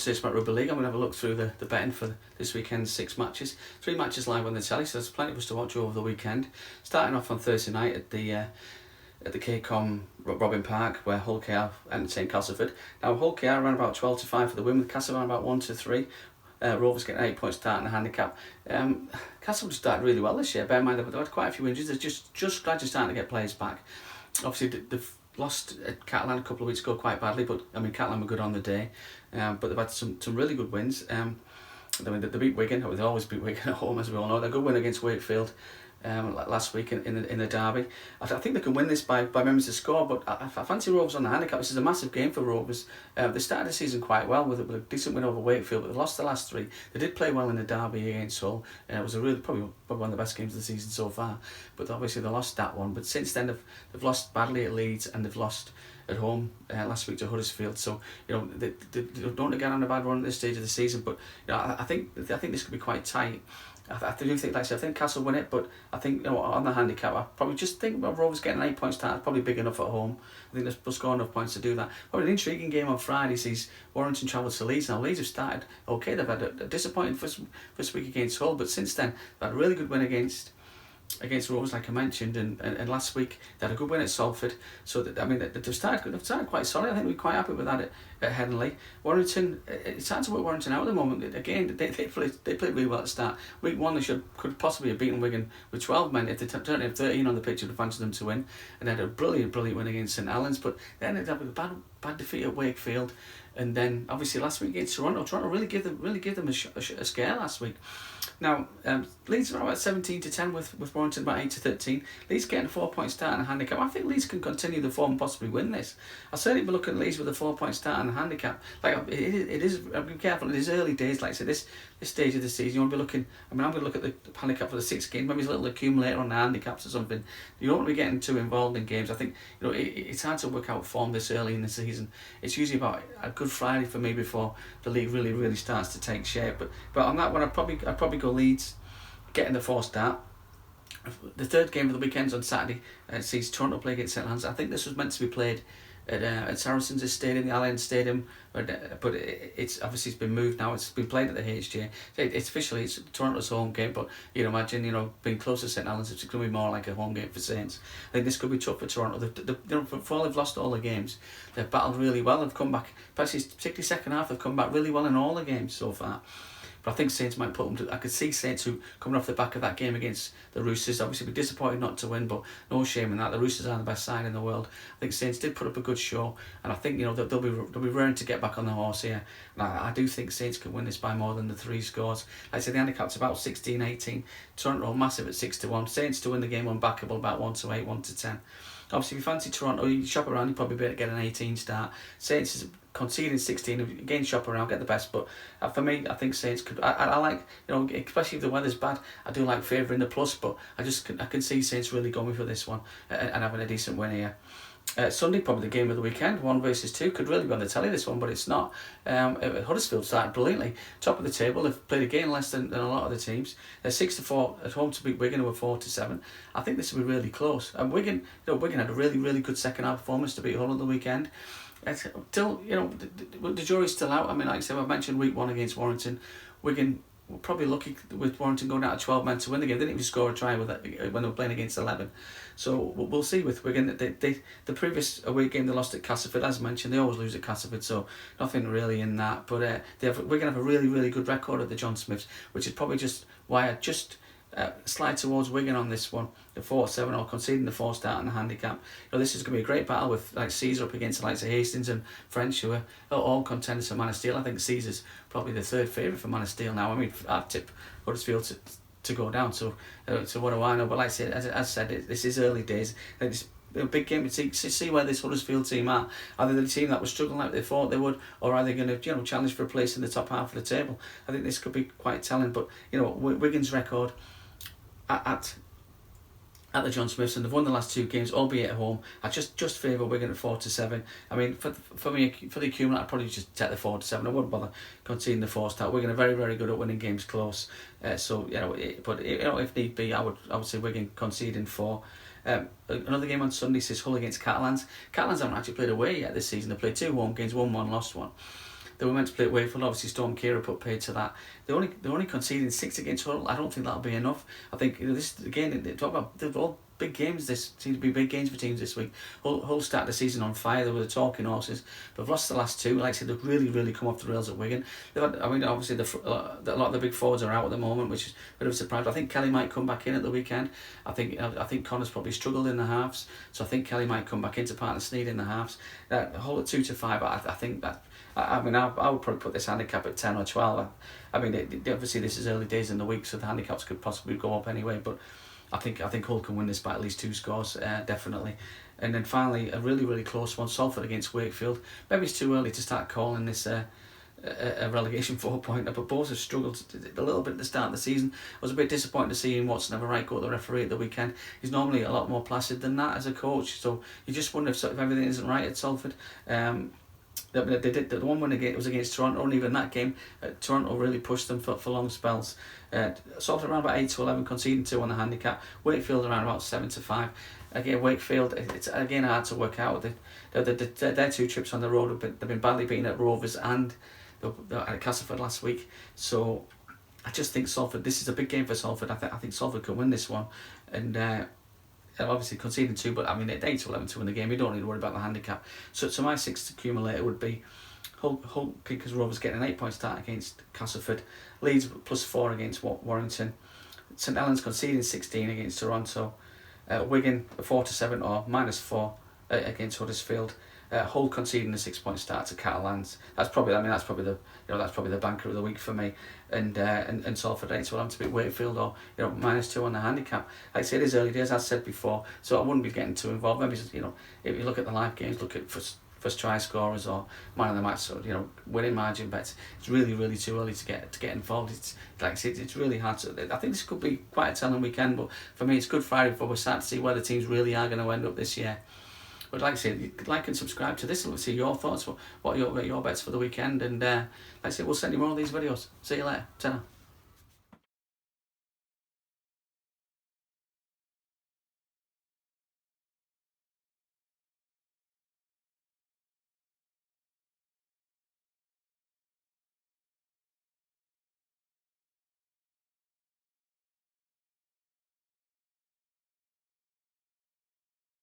conversation about Rugby League. I'm going to have a look through the betting for this weekend's 6 matches. 3 matches live on the telly, so there's plenty of us to watch over the weekend. Starting off on Thursday night at the KCOM Robin Park, where Hull KR entertain Castleford. Now Hull KR ran about 12-5 for the win, with Castleford around about 1-3. Rovers getting 8 points start in the handicap. Castleford started really well this year. Bear in mind they've had quite a few injuries. They're just gradually starting to get players back. Obviously they've lost at Catalan a couple of weeks ago quite badly, but I mean Catalan were good on the day. But they've had some really good wins. I mean they beat Wigan. They always beat Wigan at home, as we all know. They're a good win against Wakefield last week in the derby. I think they can win this by members of score, but I fancy Rovers on the handicap. This is a massive game for Rovers. They started the season quite well with a decent win over Wakefield, but they lost the last 3. They did play well in the derby against Hull. It was probably one of the best games of the season so far, but obviously they lost that one. But since then they've lost badly at Leeds, and they've lost at home last week to Huddersfield. So they don't get on a bad run at this stage of the season, but I think this could be quite tight. I do think, like I said, I think Castle win it, but I think on the handicap, I probably just think Rovers getting an 8 point start is probably big enough at home. I think they'll score enough points to do that. Probably an intriguing game on Friday sees Warrington travel to Leeds. Now Leeds have started okay. They've had a disappointing first week against Hull, but since then they've had a really good win against Rovers, like I mentioned, and last week they had a good win at Salford. So they've started quite solid. I think we're quite happy with that at Headingley. Warrington, it's hard to work Warrington out at the moment. Again, they played really well at the start. Week 1 they could possibly have beaten Wigan with 12 men if they turned have 13 on the pitch. Would have fancied them to win, and they had a brilliant win against St Helens. But they ended up with a bad defeat at Wakefield, and then obviously last week against Toronto really gave them a scare last week. Now, Leeds are about 17-10 with Warrington about 8-13. Leeds getting a 4 point start and a handicap. I think Leeds can continue the form and possibly win this. I'll certainly be looking at Leeds with a 4 point start and a handicap. Like it is, I'm being careful. It is early days. Like I said, this stage of the season, you want to be looking. I mean, I'm going to look at the handicap for the 6 games. Maybe a little accumulator on the handicaps or something. You don't want to be getting too involved in games. I think it's hard to work out form this early in the season. It's usually about a Good Friday for me before the league really starts to take shape. But on that one, I'd probably go Leeds getting the 4 start. The third game of the weekend's on Saturday. It sees Toronto play against St Helens. I think this was meant to be played at Saracens' stadium, the Allianz Stadium, but it's obviously been moved now. It's been played at the HJ. It's officially Toronto's home game, but you'd imagine being close to St Helens, it's going to be more like a home game for Saints. I think this could be tough for Toronto. For all they've lost all the games, they've battled really well. They've come back, particularly second half, they've come back really well in all the games so far. But I think Saints might put them to. I could see Saints who coming off the back of that game against the Roosters. Obviously, be disappointed not to win, but no shame in that. The Roosters are the best side in the world. I think Saints did put up a good show, and I think they'll be raring to get back on the horse here. And I do think Saints can win this by more than the 3 scores. Like I said, the handicap's about 16-18. Toronto massive at 6-1. Saints to win the game unbackable about 1-8, 1-10. Obviously, if you fancy Toronto, you shop around, you probably better get an 18 start. Saints is conceding 16, again shop around, get the best, but for me, I think Saints could. I like, especially if the weather's bad, I do like favouring the plus, but I can see Saints really going for this one and having a decent win here. Sunday, probably the game of the weekend, 1 versus 2, could really be on the telly this one, but it's not. Huddersfield started brilliantly, top of the table. They've played a game less than a lot of the teams. They're 6-4 at home to beat Wigan, who were 4-7. I think this will be really close. And Wigan had a really good second half performance to beat Hull on the weekend. Still, the jury's still out. I mean, like I said, I mentioned week 1 against Warrington. Wigan were probably lucky with Warrington going out of 12 men to win the game. They didn't even score a try with it when they were playing against 11. So we'll see with Wigan. The previous away game they lost at Castleford, as mentioned, they always lose at Castleford, so nothing really in that. But Wigan have a really good record at the John Smiths, which is probably just why I slide towards Wigan on this one, the 4-7, or conceding the 4 start and the handicap. This is going to be a great battle with Caesar up against the likes of Hastings and French, who are all contenders for Man of Steel. I think Caesar's probably the 3rd favourite for Man of Steel now. I mean, I'd tip Huddersfield to go down, so what do I know? But like I said, as I said, this is early days. It's a big game to see where this Huddersfield team are. Are they the team that was struggling like they thought they would, or are they going to challenge for a place in the top half of the table? I think this could be quite telling. But Wigan's record at the John Smiths, and they've won the last 2 games, albeit at home. I just favour Wigan at 4-7. I mean, for me, for the accumulator, I'd probably just take the 4-7. I wouldn't bother conceding the 4 start. Wigan are very good at winning games close. If need be, I would say Wigan conceding 4. Another game on Sunday is Hull against Catalans. Catalans haven't actually played away yet this season. They played 2 home games, won 1, lost 1. They were meant to play at Wakefield. Obviously, Storm Kira put paid to that. They're only conceding 6 against Hull. I don't think that'll be enough. I think this again. They talk about they're all big games. This seems to be big games for teams this week. Hull started the season on fire. They were the talking horses. They've lost the last 2. Like I said, they've really come off the rails at Wigan. Obviously, a lot of the big forwards are out at the moment, which is a bit of a surprise. I think Kelly might come back in at the weekend. I think Connor's probably struggled in the halves, so I think Kelly might come back into partner Sneed in the halves. Hull at 2-5. I think that. I would probably put this handicap at 10 or 12. Obviously this is early days in the week, so the handicaps could possibly go up anyway. But I think Hull can win this by at least 2 scores, definitely. And then finally, a really close one: Salford against Wakefield. Maybe it's too early to start calling this a relegation 4-pointer, but both have struggled a little bit at the start of the season. I was a bit disappointed to see Watson have a right go at the referee at the weekend. He's normally a lot more placid than that as a coach, so you just wonder if everything isn't right at Salford. They did the one win was against Toronto, and even that game, Toronto really pushed them for long spells. Salford around about 8-11, conceding 2 on the handicap. Wakefield around about 7-5. Again, Wakefield, it's again hard to work out. Their 2 trips on the road they've been badly beaten at Rovers and at Castleford last week. So I just think Salford. This is a big game for Salford. I think Salford can win this one, and. Obviously conceding 2, but at 8-11 to win the game, you don't need to worry about the handicap. So my 6th accumulator would be Hull Kickers Rovers getting an 8-point start against Castleford, Leeds +4 against Warrington, St Helens conceding 16 against Toronto, Wigan 4-7 or -4 against Huddersfield, Hull conceding a 6-point start to Catalans. That's probably the banker of the week for me. And Salford 8-11 to beat Wakefield, or -2 on the handicap. Like I said, it is early days, as I said before, so I wouldn't be getting too involved. Maybe if you look at the live games, look at first try scorers or man of the match, so winning margin bets. It's really too early to get involved. It's like I said, it's really hard to. I think this could be quite a telling weekend, but for me, it's Good Friday before we start to see where the teams really are going to end up this year. But like I said, you could like and subscribe to this and let's see your thoughts. What are your bets for the weekend? And like I said, we'll send you more of these videos. See you later. Ta-ra.